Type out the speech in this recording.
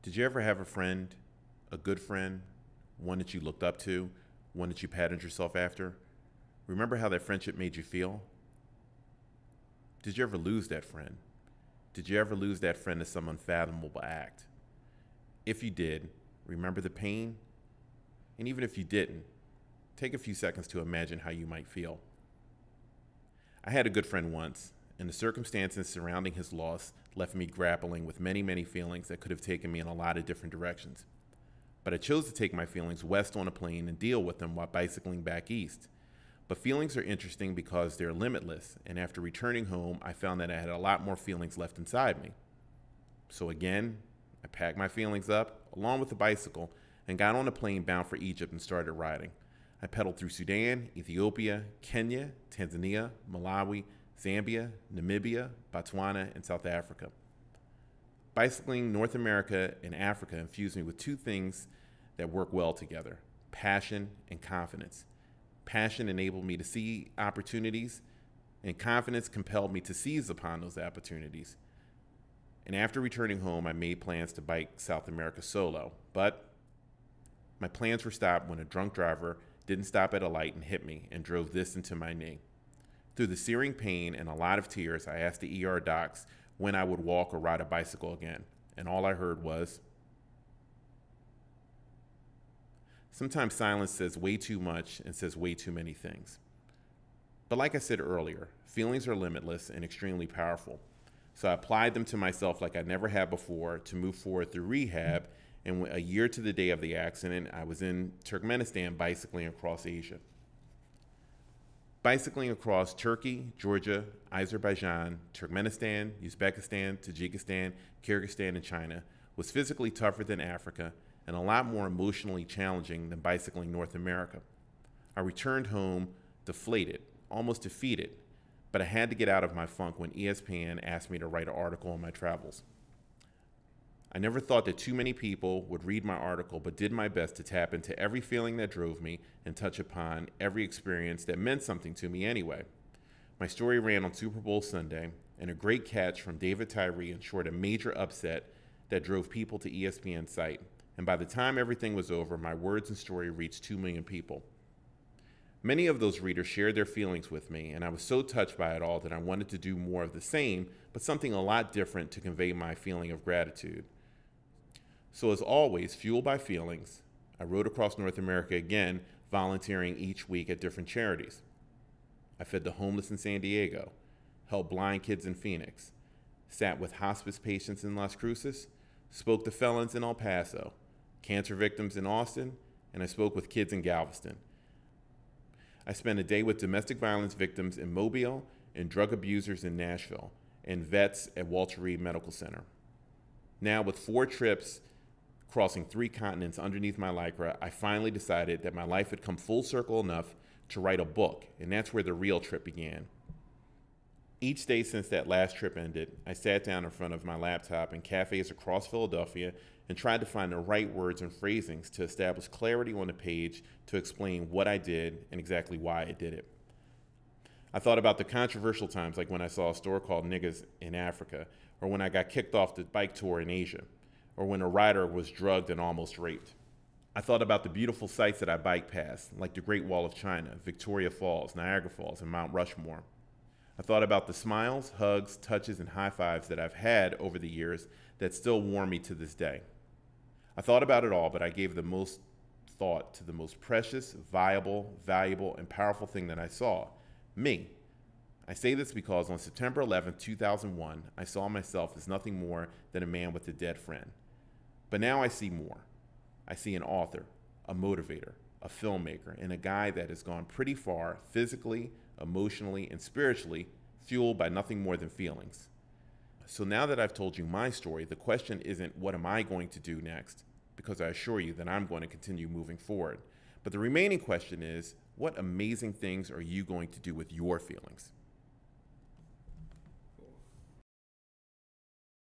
Did you ever have a friend, a good friend, one that you looked up to, one that you patterned yourself after? Remember how that friendship made you feel? Did you ever lose that friend? Did you ever lose that friend to some unfathomable act? If you did, remember the pain? And even if you didn't, take a few seconds to imagine how you might feel. I had a good friend once, and the circumstances surrounding his loss left me grappling with many, many feelings that could have taken me in a lot of different directions. But I chose to take my feelings west on a plane and deal with them while bicycling back east. But feelings are interesting because they're limitless, and after returning home, I found that I had a lot more feelings left inside me. So again, I packed my feelings up, along with the bicycle, and got on a plane bound for Egypt and started riding. I pedaled through Sudan, Ethiopia, Kenya, Tanzania, Malawi, Zambia, Namibia, Botswana, and South Africa. Bicycling North America and Africa infused me with two things that work well together: passion and confidence. Passion enabled me to see opportunities, and confidence compelled me to seize upon those opportunities. And after returning home, I made plans to bike South America solo, but my plans were stopped when a drunk driver didn't stop at a light and hit me and drove this into my knee. Through the searing pain and a lot of tears, I asked the ER docs when I would walk or ride a bicycle again, and all I heard was, sometimes silence says way too much and says way too many things. But like I said earlier, feelings are limitless and extremely powerful. So I applied them to myself like I never had before to move forward through rehab, and a year to the day of the accident, I was in Turkmenistan bicycling across Asia. Bicycling across Turkey, Georgia, Azerbaijan, Turkmenistan, Uzbekistan, Tajikistan, Kyrgyzstan, and China was physically tougher than Africa and a lot more emotionally challenging than bicycling North America. I returned home deflated, almost defeated, but I had to get out of my funk when ESPN asked me to write an article on my travels. I never thought that too many people would read my article, but did my best to tap into every feeling that drove me and touch upon every experience that meant something to me anyway. My story ran on Super Bowl Sunday, and a great catch from David Tyree ensured a major upset that drove people to ESPN's site. And by the time everything was over, my words and story reached 2 million people. Many of those readers shared their feelings with me, and I was so touched by it all that I wanted to do more of the same, but something a lot different to convey my feeling of gratitude. So as always, fueled by feelings, I rode across North America again, volunteering each week at different charities. I fed the homeless in San Diego, helped blind kids in Phoenix, sat with hospice patients in Las Cruces, spoke to felons in El Paso, cancer victims in Austin, and I spoke with kids in Galveston. I spent a day with domestic violence victims in Mobile and drug abusers in Nashville and vets at Walter Reed Medical Center. Now, with 4 trips crossing 3 continents underneath my Lycra, I finally decided that my life had come full circle enough to write a book, and that's where the real trip began. Each day since that last trip ended, I sat down in front of my laptop in cafes across Philadelphia and tried to find the right words and phrasings to establish clarity on the page to explain what I did and exactly why I did it. I thought about the controversial times like when I saw a store called Niggas in Africa, or when I got kicked off the bike tour in Asia, or when a rider was drugged and almost raped. I thought about the beautiful sights that I biked past, like the Great Wall of China, Victoria Falls, Niagara Falls, and Mount Rushmore. I thought about the smiles, hugs, touches, and high fives that I've had over the years that still warm me to this day. I thought about it all, but I gave the most thought to the most precious, viable, valuable, and powerful thing that I saw: me. I say this because on September 11, 2001, I saw myself as nothing more than a man with a dead friend. But now I see more. I see an author, a motivator, a filmmaker, and a guy that has gone pretty far physically, emotionally, and spiritually, fueled by nothing more than feelings. So now that I've told you my story, the question isn't what am I going to do next, because I assure you that I'm going to continue moving forward. But the remaining question is, what amazing things are you going to do with your feelings?